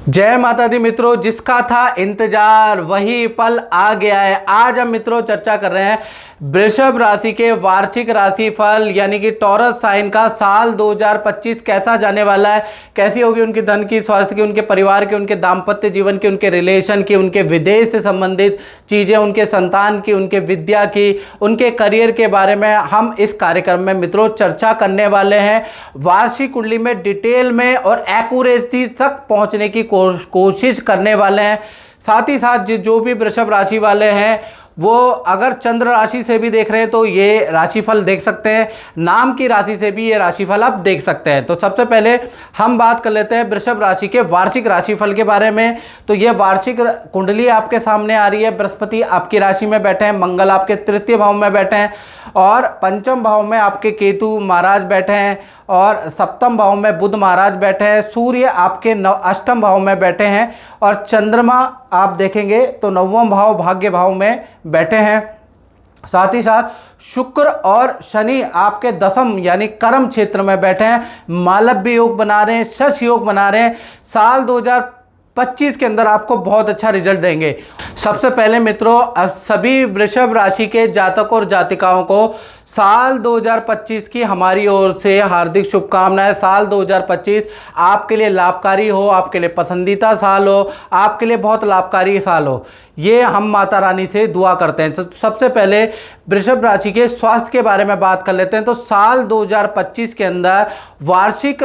जय माता दी मित्रों, जिसका था इंतजार वही पल आ गया है। आज हम मित्रों चर्चा कर रहे हैं वृषभ राशि के वार्षिक राशिफल यानी कि टॉरस साइन का साल 2025 कैसा जाने वाला है, कैसी होगी उनकी धन की, स्वास्थ्य की, उनके परिवार की, उनके दाम्पत्य जीवन की, उनके रिलेशन की, उनके विदेश से संबंधित चीज़ें, उनके संतान की, उनके विद्या की, उनके करियर के बारे में हम इस कार्यक्रम में मित्रों चर्चा करने वाले हैं। वार्षिक कुंडली में डिटेल में और एक्यूरेसी तक पहुंचने की कोशिश करने वाले हैं। साथ ही साथ जो भी वृषभ राशि वाले हैं वो अगर चंद्र राशि से भी देख रहे हैं तो ये राशिफल देख सकते हैं, नाम की राशि से भी ये राशिफल आप देख सकते हैं। तो सबसे पहले हम बात कर लेते हैं वृषभ राशि के वार्षिक राशिफल के बारे में। तो ये वार्षिक कुंडली आपके सामने आ रही है। बृहस्पति आपकी राशि में बैठे हैं, मंगल आपके तृतीय भाव में बैठे हैं और पंचम भाव में आपके केतु महाराज बैठे हैं और सप्तम भाव में बुध महाराज बैठे हैं। सूर्य आपके अष्टम भाव में बैठे हैं और चंद्रमा आप देखेंगे तो नवम भाव भाग्य भाव में बैठे हैं। साथ ही साथ शुक्र और शनि आपके दसम यानी कर्म क्षेत्र में बैठे हैं, मालव्य योग बना रहे हैं, शश योग बना रहे हैं। साल 2025 के अंदर आपको बहुत अच्छा रिजल्ट देंगे। सबसे पहले मित्रों सभी वृषभ राशि के जातकों और जातिकाओं को साल 2025 की हमारी ओर से हार्दिक शुभकामनाएं। साल 2025 आपके लिए लाभकारी हो, आपके लिए पसंदीदा साल हो, आपके लिए बहुत लाभकारी साल हो, ये हम माता रानी से दुआ करते हैं। तो सबसे पहले वृषभ राशि के स्वास्थ्य के बारे में बात कर लेते हैं। तो साल 2025 के अंदर वार्षिक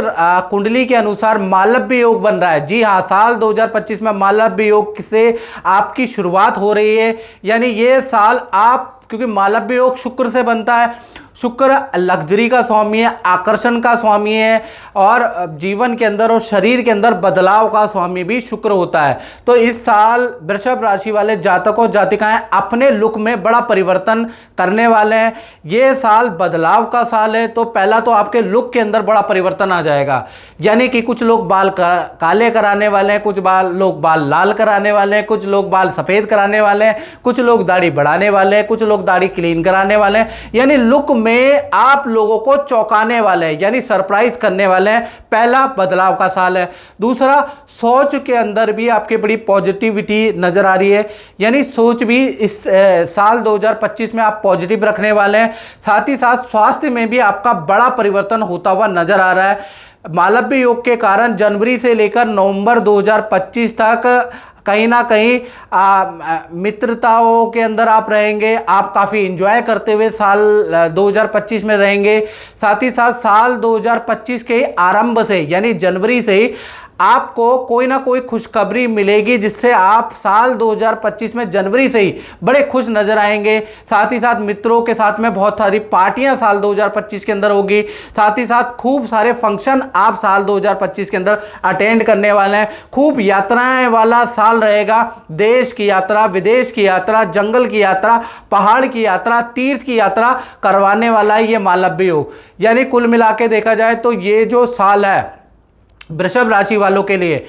कुंडली के अनुसार मालव्य योग बन रहा है। जी हाँ, साल 2025 में मालव्य योग से आपकी शुरुआत हो रही है। यानी ये साल आप, क्योंकि मालव्य योग शुक्र से बनता है, शुक्र लग्जरी का स्वामी है, आकर्षण का स्वामी है और जीवन के अंदर और शरीर के अंदर बदलाव का स्वामी भी शुक्र होता है। तो इस साल वृषभ राशि वाले जातकों जातिकाएं अपने लुक में बड़ा परिवर्तन करने वाले हैं। ये साल बदलाव का साल है। तो पहला तो आपके लुक के अंदर बड़ा परिवर्तन आ जाएगा। यानी कि कुछ लोग बाल काले कराने वाले हैं, कुछ लोग बाल लाल कराने वाले हैं, कुछ लोग बाल सफ़ेद कराने वाले हैं, कुछ लोग दाढ़ी बढ़ाने वाले हैं, कुछ लोग दाढ़ी क्लीन कराने वाले हैं। यानी लुक में आप लोगों को चौंकाने वाले हैं, यानी सरप्राइज करने वाले हैं। पहला बदलाव का साल है। दूसरा, सोच के अंदर भी आपकी बड़ी पॉजिटिविटी नजर आ रही है। यानी सोच भी इस साल 2025 में आप पॉजिटिव रखने वाले हैं। साथ ही साथ स्वास्थ्य में भी आपका बड़ा परिवर्तन होता हुआ नजर आ रहा है। मालव्य योग के कारण जनवरी से लेकर नवंबर 2025 तक कहीं ना कहीं मित्रताओं के अंदर आप रहेंगे। आप काफ़ी इंजॉय करते हुए साल 2025 में रहेंगे। साथ ही साथ साल 2025 के आरंभ से यानी जनवरी से ही आपको कोई ना कोई खुशखबरी मिलेगी, जिससे आप साल 2025 में जनवरी से ही बड़े खुश नजर आएंगे। साथ ही साथ मित्रों के साथ में बहुत सारी पार्टियां साल 2025 के अंदर होगी। साथ ही साथ खूब सारे फंक्शन आप साल 2025 के अंदर अटेंड करने वाले हैं। खूब यात्राएं वाला साल रहेगा। देश की यात्रा, विदेश की यात्रा, जंगल की यात्रा, पहाड़ की यात्रा, तीर्थ की यात्रा करवाने वाला है ये मालव्य योग। यानी कुल मिला के देखा जाए तो ये जो साल है वृषभ राशि वालों के लिए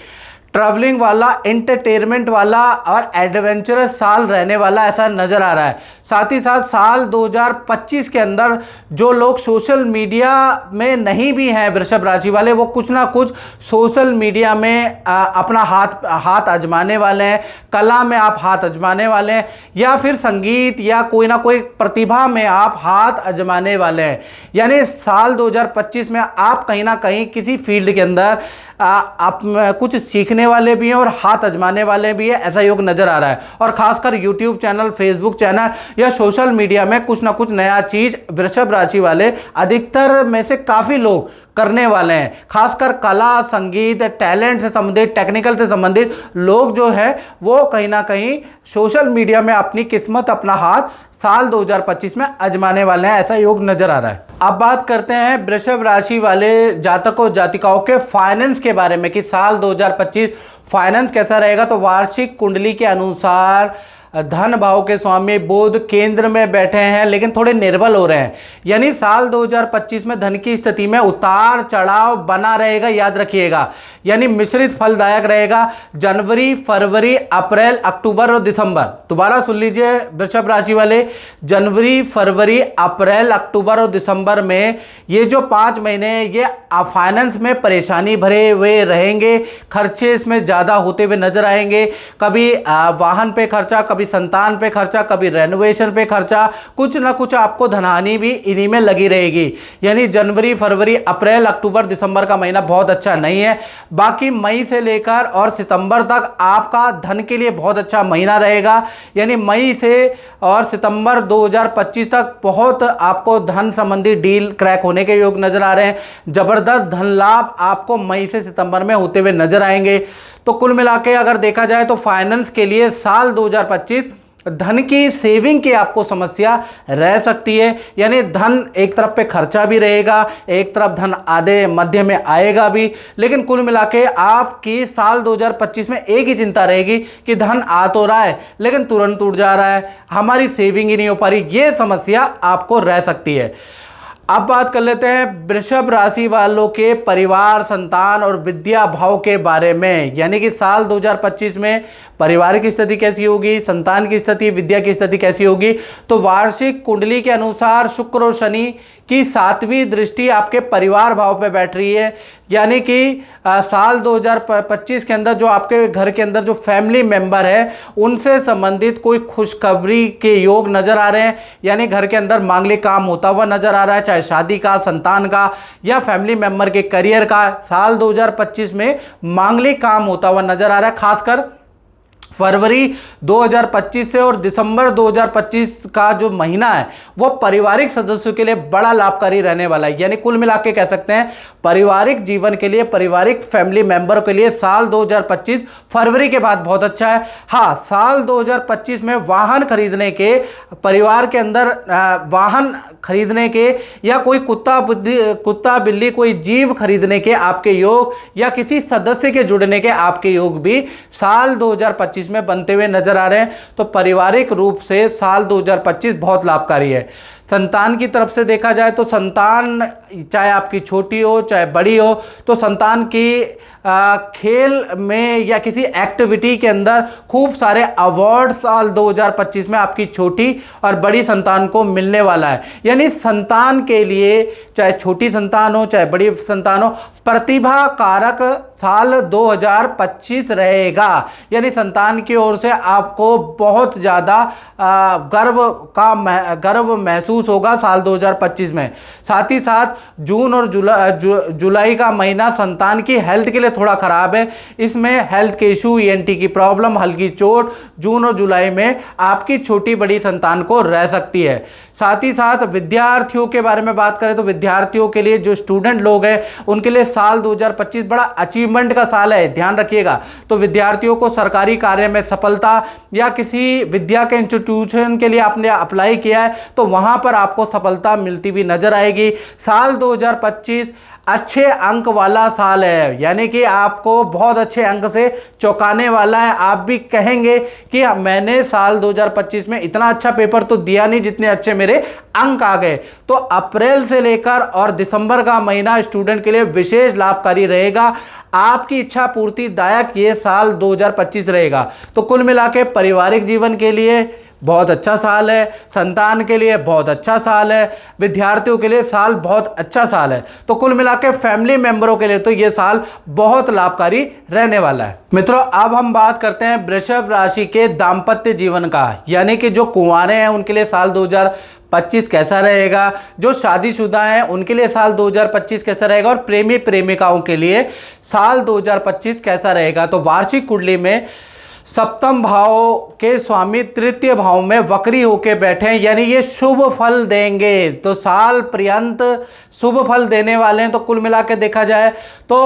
ट्रैवलिंग वाला, एंटरटेनमेंट वाला और एडवेंचरस साल रहने वाला ऐसा नज़र आ रहा है। साथ ही साथ साल 2025 के अंदर जो लोग सोशल मीडिया में नहीं भी हैं वृषभ राशि वाले, वो कुछ ना कुछ सोशल मीडिया में अपना हाथ आजमाने वाले हैं। कला में आप हाथ आजमाने वाले हैं या फिर संगीत या कोई ना कोई प्रतिभा में आप हाथ आजमाने वाले हैं। यानी साल 2025 में आप कहीं ना कहीं किसी फील्ड के अंदर आप कुछ सीखने वाले भी हैं और हाथ आजमाने वाले भी हैं, ऐसा योग नज़र आ रहा है। और खासकर यूट्यूब चैनल, फेसबुक चैनल या सोशल मीडिया में कुछ ना कुछ नया चीज़ वृषभ राशि वाले अधिकतर में से काफ़ी लोग करने वाले हैं। खासकर कला, संगीत, टैलेंट से संबंधित, टेक्निकल से संबंधित लोग जो है वो कहीं ना कहीं सोशल मीडिया में अपनी किस्मत, अपना हाथ साल 2025 में आजमाने वाले हैं, ऐसा योग नजर आ रहा है। अब बात करते हैं वृषभ राशि वाले जातकों जातिकाओं के फाइनेंस के बारे में कि साल 2025 फाइनेंस कैसा रहेगा। तो वार्षिक कुंडली के अनुसार धन भाव के स्वामी बुध केंद्र में बैठे हैं, लेकिन थोड़े निर्बल हो रहे हैं। यानी साल 2025 में धन की स्थिति में उतार चढ़ाव बना रहेगा, याद रखिएगा। यानी मिश्रित फलदायक रहेगा। जनवरी, फरवरी, अप्रैल, अक्टूबर और दिसंबर, दोबारा सुन लीजिए वृषभ राशि वाले, जनवरी, फरवरी, अप्रैल, अक्टूबर और दिसंबर में ये जो 5 महीने ये फाइनेंस में परेशानी भरे हुए रहेंगे। खर्चे इसमें ज़्यादा होते हुए नजर आएंगे। कभी वाहन पे खर्चा, कभी संतान पे खर्चा, कभी रेनोवेशन पे खर्चा, कुछ ना कुछ आपको धनहानि भी इन्हीं में लगी रहेगी। यानी जनवरी, फरवरी, अप्रैल, अक्टूबर, दिसंबर का महीना बहुत अच्छा नहीं है। बाकी मई से लेकर और सितंबर तक आपका धन के लिए बहुत अच्छा महीना रहेगा। यानी मई से और सितंबर 2025 तक बहुत आपको धन संबंधी डील क्रैक होने के योग नजर आ रहे हैं। जबरदस्त धन लाभ आपको मई से सितंबर में होते हुए नजर आएंगे। तो कुल मिलाके अगर देखा जाए तो फाइनेंस के लिए साल 2025 धन की सेविंग की आपको समस्या रह सकती है। यानी धन एक तरफ पे खर्चा भी रहेगा, एक तरफ धन आधे मध्य में आएगा भी, लेकिन कुल मिलाके आपकी साल 2025 में एक ही चिंता रहेगी कि धन आ तो रहा है लेकिन तुरंत उड़ जा रहा है, हमारी सेविंग ही नहीं हो पा रही, ये समस्या आपको रह सकती है। अब बात कर लेते हैं वृषभ राशि वालों के परिवार, संतान और विद्या भाव के बारे में। यानी कि साल 2025 में परिवार की स्थिति कैसी होगी, संतान की स्थिति, विद्या की स्थिति कैसी होगी। तो वार्षिक कुंडली के अनुसार शुक्र और शनि की 7वीं दृष्टि आपके परिवार भाव पे बैठ रही है। यानी कि साल 2025 के अंदर जो आपके घर के अंदर जो फैमिली मेंबर है उनसे संबंधित कोई खुशखबरी के योग नजर आ रहे हैं। यानी घर के अंदर मांगलिक काम होता हुआ नजर आ रहा है, चाहे शादी का, संतान का या फैमिली मेंबर के करियर का। साल 2025 में मांगलिक काम होता हुआ नजर आ रहा है, खासकर फरवरी 2025 से और दिसंबर 2025 का जो महीना है वो पारिवारिक सदस्यों के लिए बड़ा लाभकारी रहने वाला है। यानी कुल मिला के कह सकते हैं पारिवारिक जीवन के लिए, पारिवारिक फैमिली मेंबर के लिए साल 2025 फरवरी के बाद बहुत अच्छा है। हाँ, साल 2025 में वाहन खरीदने के, परिवार के अंदर वाहन खरीदने के या कोई कुत्ता बिल्ली कोई जीव खरीदने के आपके योग या किसी सदस्य के जुड़ने के आपके योग भी साल 2025 में बनते हुए नजर आ रहे हैं। तो पारिवारिक रूप से साल 2025 बहुत लाभकारी है। संतान की तरफ से देखा जाए तो संतान चाहे आपकी छोटी हो चाहे बड़ी हो, तो संतान की खेल में या किसी एक्टिविटी के अंदर खूब सारे अवार्ड साल 2025 में आपकी छोटी और बड़ी संतान को मिलने वाला है। यानी संतान के लिए, चाहे छोटी संतान हो चाहे बड़ी संतान हो, प्रतिभा कारक साल 2025 रहेगा। यानी संतान की ओर से आपको बहुत ज़्यादा गर्व महसूस होगा साल 2025 में। साथ ही साथ जून और जुलाई का महीना संतान की हेल्थ के लिए थोड़ा खराब है। इसमें हेल्थ के इशू, ईएनटी की प्रॉब्लम, हल्की चोट जून और जुलाई में आपकी छोटी बड़ी संतान को रह सकती है। साथ ही साथ विद्यार्थियों के बारे में बात करें तो विद्यार्थियों के लिए, जो स्टूडेंट लोग हैं उनके लिए साल 2025 बड़ा अचीवमेंट का साल है, ध्यान रखिएगा। तो विद्यार्थियों को सरकारी कार्य में सफलता या किसी विद्या के इंस्टीट्यूशन के लिए आपने अप्लाई किया है तो वहां पर आपको सफलता मिलती हुई नजर आएगी। साल 2025 अच्छे अंक वाला साल है, यानी कि आपको बहुत अच्छे अंक से चौंकाने वाला है। आप भी कहेंगे कि मैंने साल 2025 में इतना अच्छा पेपर तो दिया नहीं जितने अच्छे मेरे अंक आ गए। तो अप्रैल से लेकर और दिसंबर का महीना स्टूडेंट के लिए विशेष लाभकारी रहेगा। आपकी इच्छा पूर्ति दायक ये साल 2025 रहेगा। तो कुल मिला के पारिवारिक जीवन के लिए बहुत अच्छा साल है, संतान के लिए बहुत अच्छा साल है, विद्यार्थियों के लिए साल बहुत अच्छा साल है। तो कुल मिलाकर फैमिली मेंबरों के लिए तो ये साल बहुत लाभकारी रहने वाला है। मित्रों, अब हम बात करते हैं वृषभ राशि के दाम्पत्य जीवन का। यानी कि जो कुंवारे हैं उनके लिए साल 2025 कैसा रहेगा, जो शादीशुदा हैं उनके लिए साल 2025 कैसा रहेगा और प्रेमी प्रेमिकाओं के लिए साल 2025 कैसा रहेगा। तो वार्षिक कुंडली में सप्तम भाव के स्वामी तृतीय भाव में वक्री होके बैठे हैं, यानी ये शुभ फल देंगे। तो साल पर्यंत शुभ फल देने वाले हैं। तो कुल मिला के देखा जाए तो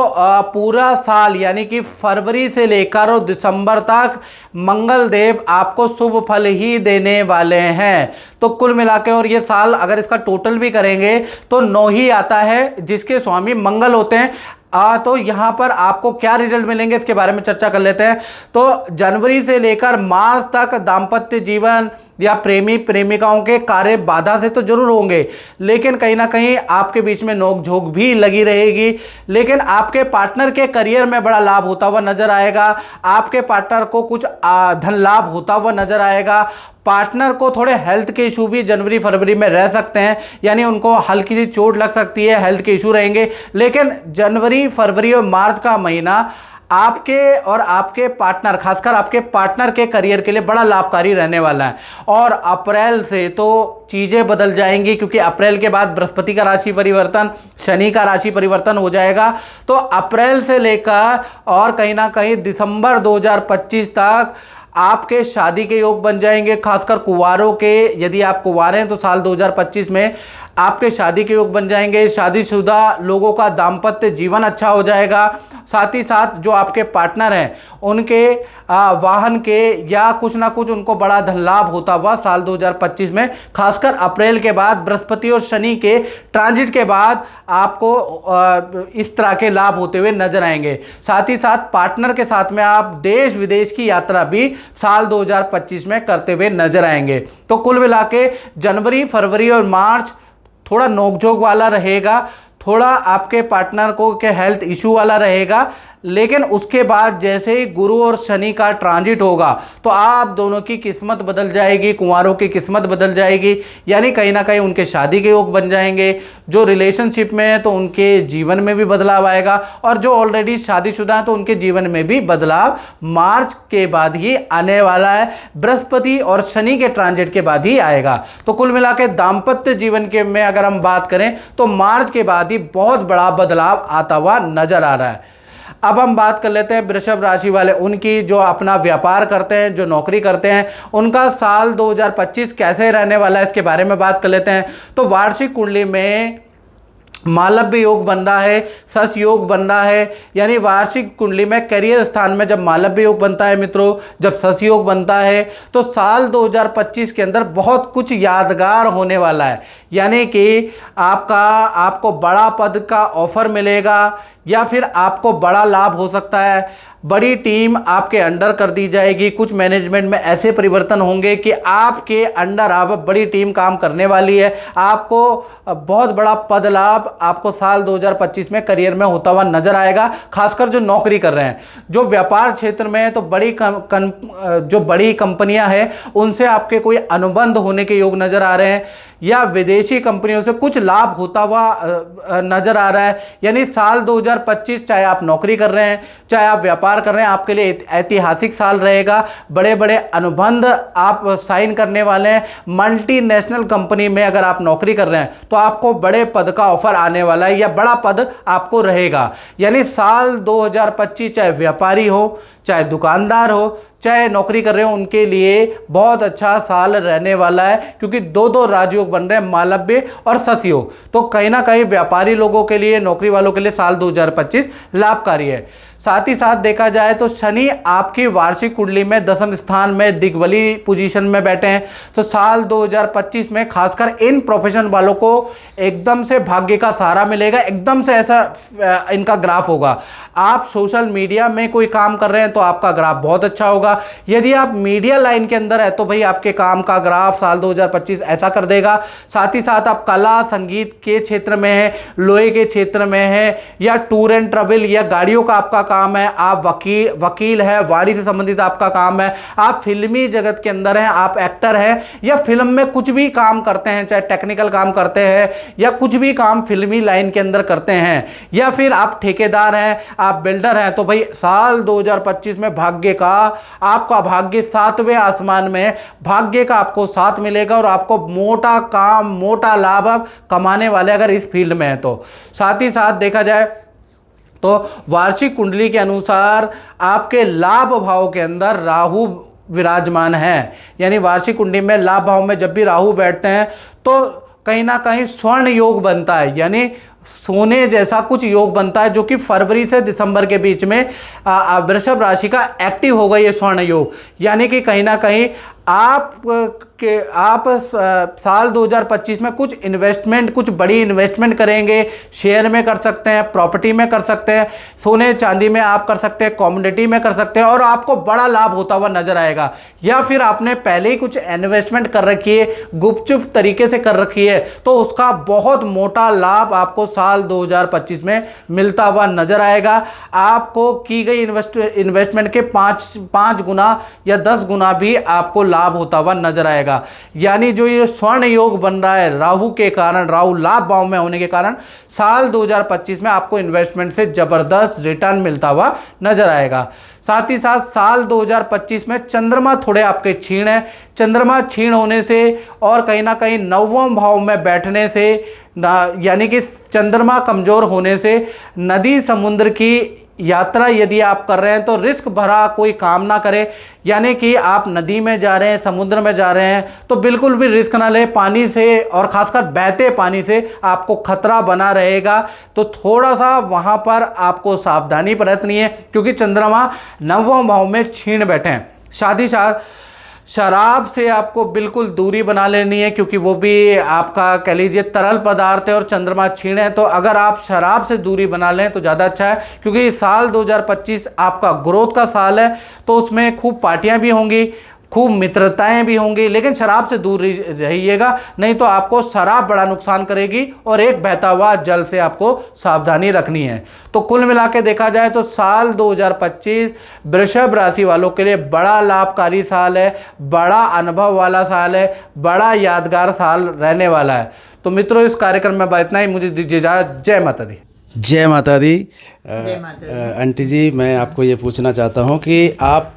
पूरा साल यानी कि फरवरी से लेकर और दिसंबर तक मंगल देव आपको शुभ फल ही देने वाले हैं। तो कुल मिला के, और ये साल अगर इसका टोटल भी करेंगे तो 9 ही आता है जिसके स्वामी मंगल होते हैं। तो यहाँ पर आपको क्या रिजल्ट मिलेंगे इसके बारे में चर्चा कर लेते हैं। तो जनवरी से लेकर मार्च तक दाम्पत्य जीवन या प्रेमी प्रेमिकाओं के कार्य बाधा से तो जरूर होंगे, लेकिन कहीं ना कहीं आपके बीच में नोक झोंक भी लगी रहेगी। लेकिन आपके पार्टनर के करियर में बड़ा लाभ होता हुआ नजर आएगा, आपके पार्टनर को कुछ धन लाभ होता हुआ नजर आएगा। पार्टनर को थोड़े हेल्थ के इशू भी जनवरी फरवरी में रह सकते हैं, यानी उनको हल्की सी चोट लग सकती है, हेल्थ के इशू रहेंगे। लेकिन जनवरी फरवरी और मार्च का महीना आपके और आपके पार्टनर, खासकर आपके पार्टनर के करियर के लिए बड़ा लाभकारी रहने वाला है। और अप्रैल से तो चीज़ें बदल जाएंगी, क्योंकि अप्रैल के बाद बृहस्पति का राशि परिवर्तन, शनि का राशि परिवर्तन हो जाएगा। तो अप्रैल से लेकर और कहीं ना कहीं दिसंबर 2025 तक आपके शादी के योग बन जाएंगे। खासकर कुंवारों के, यदि आप कुंवारे हैं तो साल 2025 में आपके शादी के योग बन जाएंगे। शादीशुदा लोगों का दाम्पत्य जीवन अच्छा हो जाएगा। साथ ही साथ जो आपके पार्टनर हैं उनके वाहन के या कुछ ना कुछ उनको बड़ा धन लाभ होता हुआ साल 2025 में, खासकर अप्रैल के बाद बृहस्पति और शनि के ट्रांजिट के बाद आपको इस तरह के लाभ होते हुए नजर आएंगे। साथ ही साथ पार्टनर के साथ में आप देश विदेश की यात्रा भी साल 2025 में करते हुए नजर आएंगे। तो कुल मिला के जनवरी फरवरी और मार्च थोड़ा नोकझोंक वाला रहेगा, थोड़ा आपके पार्टनर को के हेल्थ इशू वाला रहेगा। लेकिन उसके बाद जैसे ही गुरु और शनि का ट्रांजिट होगा तो आप दोनों की किस्मत बदल जाएगी, कुंवारों की किस्मत बदल जाएगी। यानी कहीं ना कहीं उनके शादी के योग बन जाएंगे। जो रिलेशनशिप में है तो उनके जीवन में भी बदलाव आएगा, और जो ऑलरेडी शादीशुदा हैं तो उनके जीवन में भी बदलाव मार्च के बाद ही आने वाला है। बृहस्पति और शनि के ट्रांजिट के बाद ही आएगा। तो कुल मिला के दाम्पत्य जीवन के में अगर हम बात करें तो मार्च के बाद ही बहुत बड़ा बदलाव आता हुआ नजर आ रहा है। अब हम बात कर लेते हैं वृषभ राशि वाले, उनकी जो अपना व्यापार करते हैं, जो नौकरी करते हैं, उनका साल 2025 कैसे रहने वाला है इसके बारे में बात कर लेते हैं। तो वार्षिक कुंडली में मालव्य योग बन रहा है, सस योग बन रहा है। यानी वार्षिक कुंडली में करियर स्थान में जब मालव्य योग बनता है मित्रों, जब सस योग बनता है, तो साल 2025 के अंदर बहुत कुछ यादगार होने वाला है। यानी कि आपको बड़ा पद का ऑफर मिलेगा, या फिर आपको बड़ा लाभ हो सकता है। बड़ी टीम आपके अंडर कर दी जाएगी। कुछ मैनेजमेंट में ऐसे परिवर्तन होंगे कि आपके अंडर अब बड़ी टीम काम करने वाली है। आपको बहुत बड़ा पद लाभ आपको साल 2025 में करियर में होता हुआ नजर आएगा। खासकर जो नौकरी कर रहे हैं, जो व्यापार क्षेत्र में है, तो जो बड़ी कंपनियां हैं उनसे आपके कोई अनुबंध होने के योग नजर आ रहे हैं, या विदेशी कंपनियों से कुछ लाभ होता हुआ नजर आ रहा है। यानी साल 2025 चाहे आप नौकरी कर रहे हैं, चाहे आप व्यापार कर रहे हैं, आपके लिए ऐतिहासिक साल रहेगा। बड़े बड़े अनुबंध आप साइन करने वाले हैं। मल्टीनेशनल कंपनी में अगर आप नौकरी कर रहे हैं तो आपको बड़े पद का ऑफर आने वाला है, या बड़ा पद आपको रहेगा। यानी साल 2025 चाहे व्यापारी हो, चाहे दुकानदार हो, चाहे नौकरी कर रहे हो, उनके लिए बहुत अच्छा साल रहने वाला है, क्योंकि दो राजयोग बन रहे हैं, मालव्य और सस योग। तो कहीं ना कहीं व्यापारी लोगों के लिए, नौकरी वालों के लिए साल 2025 लाभकारी है। साथ ही साथ देखा जाए तो शनि आपकी वार्षिक कुंडली में 10वें स्थान में दिग्बली पोजीशन में बैठे हैं। तो साल 2025 में खासकर इन प्रोफेशन वालों को एकदम से भाग्य का सहारा मिलेगा, एकदम से ऐसा इनका ग्राफ होगा। आप सोशल मीडिया में कोई काम कर रहे हैं तो आपका ग्राफ बहुत अच्छा होगा। यदि आप मीडिया लाइन के अंदर है तो भाई आपके काम का ग्राफ साल 2025 ऐसा कर देगा। साथ ही साथ आप कला संगीत के क्षेत्र में है, लोहे के क्षेत्र में है, या टूर एंड ट्रेवल या गाड़ियों का आपका काम है, आप वकील है, वाणी से संबंधित आपका काम है, आप फिल्मी जगत के अंदर हैं, आप एक्टर हैं, या फिल्म में कुछ भी काम करते हैं, चाहे टेक्निकल काम करते हैं या कुछ भी काम फिल्मी लाइन के अंदर करते हैं, या फिर आप ठेकेदार हैं, आप बिल्डर हैं, तो भाई साल 2025 में भाग्य का, आपका भाग्य 7वें आसमान में, भाग्य का आपको साथ मिलेगा और आपको मोटा काम, मोटा लाभ कमाने वाले अगर इस फील्ड में है तो। साथ ही साथ देखा जाए तो वार्षिक कुंडली के अनुसार आपके लाभ भाव के अंदर राहु विराजमान है। यानी वार्षिक कुंडली में लाभ भाव में जब भी राहु बैठते हैं तो कहीं ना कहीं स्वर्ण योग बनता है, यानी सोने जैसा कुछ योग बनता है, जो कि फरवरी से दिसंबर के बीच में वृषभ राशि का एक्टिव होगा ये स्वर्ण योग। यानी कि कहीं ना कहीं आप कि आप साल 2025 में कुछ इन्वेस्टमेंट, कुछ बड़ी इन्वेस्टमेंट करेंगे। शेयर में कर सकते हैं, प्रॉपर्टी में कर सकते हैं, सोने चांदी में आप कर सकते हैं, कमोडिटी में कर सकते हैं और आपको बड़ा लाभ होता हुआ नजर आएगा। या फिर आपने पहले ही कुछ इन्वेस्टमेंट कर रखी है, गुपचुप तरीके से कर रखी है, तो उसका बहुत मोटा लाभ आपको साल 2025 में मिलता हुआ नजर आएगा। आपको की गई इन्वेस्टमेंट के 5 गुना या 10 गुना भी आपको लाभ होता हुआ नजर आएगा। यानी जो ये स्वर्ण योग बन रहा है राहु के कारण, राहु लाभ भाव में होने के कारण साल 2025 में आपको इन्वेस्टमेंट से जबरदस्त रिटर्न मिलता हुआ नजर आएगा। साथ ही साथ साल 2025 में चंद्रमा थोड़े आपके क्षीण है। चंद्रमा क्षीण होने से और कहीं ना कहीं 9वें भाव में बैठने से, यानी कि चंद्रमा कमजोर होने से नदी समुद्र की यात्रा यदि आप कर रहे हैं तो रिस्क भरा कोई काम ना करें। यानी कि आप नदी में जा रहे हैं, समुद्र में जा रहे हैं तो बिल्कुल भी रिस्क ना लें। पानी से और खासकर बहते पानी से आपको खतरा बना रहेगा, तो थोड़ा सा वहां पर आपको सावधानी बरतनी है क्योंकि चंद्रमा 9वें भाव में क्षीण बैठे हैं। शराब से आपको बिल्कुल दूरी बना लेनी है क्योंकि वो भी आपका कह लीजिए तरल पदार्थ है और चंद्रमा क्षीण है। तो अगर आप शराब से दूरी बना लें तो ज़्यादा अच्छा है क्योंकि साल 2025 आपका ग्रोथ का साल है, तो उसमें खूब पार्टियां भी होंगी, खूब मित्रताएं भी होंगी, लेकिन शराब से दूर रहिएगा, नहीं तो आपको शराब बड़ा नुकसान करेगी और एक बहता हुआ जल से आपको सावधानी रखनी है। तो कुल मिला के देखा जाए तो साल 2025 वृषभ राशि वालों के लिए बड़ा लाभकारी साल है, बड़ा अनुभव वाला साल है, बड़ा यादगार साल रहने वाला है। तो मित्रों, इस कार्यक्रम में इतना ही, मुझे दीजिए इजाजत। जय माता दी। जय माता दी। आंटी जी, मैं आपको ये पूछना चाहता हूँ कि आप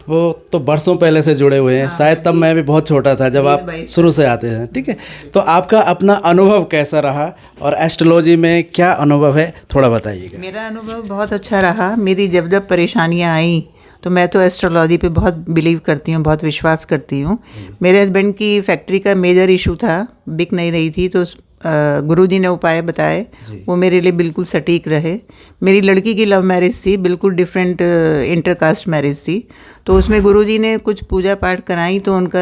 तो बरसों पहले से जुड़े हुए हैं, शायद तब मैं भी बहुत छोटा था जब आप शुरू से आते हैं, ठीक है? तो आपका अपना अनुभव कैसा रहा और एस्ट्रोलॉजी में क्या अनुभव है, थोड़ा बताइएगा। मेरा अनुभव बहुत अच्छा रहा। मेरी जब परेशानियाँ आई तो मैं तो एस्ट्रोलॉजी पे बहुत बिलीव करती हूँ, बहुत विश्वास करती हूँ। मेरे हस्बैंड की फैक्ट्री का मेजर इशू था, बिक नहीं रही थी, तो गुरुजी ने उपाय बताए, वो मेरे लिए बिल्कुल सटीक रहे। मेरी लड़की की लव मैरिज थी, बिल्कुल डिफरेंट इंटरकास्ट मैरिज थी, तो उसमें गुरुजी ने कुछ पूजा पाठ कराई, तो उनका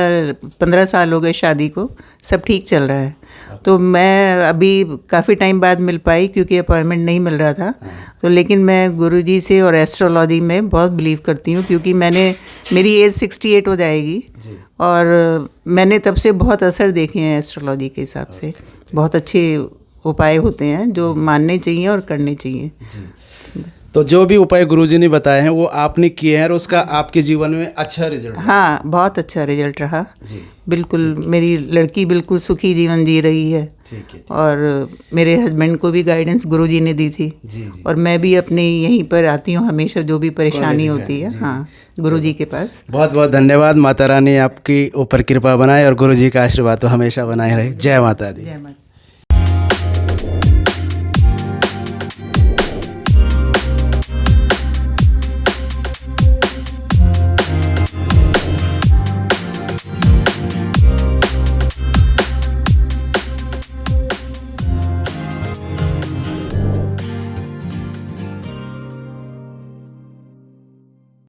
15 साल हो गए शादी को, सब ठीक चल रहा है। तो मैं अभी काफ़ी टाइम बाद मिल पाई क्योंकि अपॉइंटमेंट नहीं मिल रहा था, तो लेकिन मैं गुरुजी से और एस्ट्रोलॉजी में बहुत बिलीव करती हूँ क्योंकि मेरी एज 68 हो जाएगी और मैंने तब से बहुत असर देखे हैं एस्ट्रोलॉजी के हिसाब से। बहुत अच्छे उपाय होते हैं जो मानने चाहिए और करने चाहिए। तो जो भी उपाय गुरुजी ने बताए हैं वो आपने किए हैं और उसका आपके जीवन में अच्छा रिजल्ट? हाँ, बहुत अच्छा रिजल्ट रहा। बिल्कुल, मेरी लड़की बिल्कुल सुखी जीवन जी रही है। और मेरे हस्बैंड को भी गाइडेंस गुरुजी ने दी थी। और मैं भी अपने यहीं पर आती हूँ हमेशा, जो भी परेशानी होती है, हाँ, गुरुजी के पास। बहुत बहुत धन्यवाद। माता रानी आपकी ऊपर कृपा बनाए और गुरुजी का आशीर्वाद तो हमेशा बनाए रहे। जय माता दी। जय माता।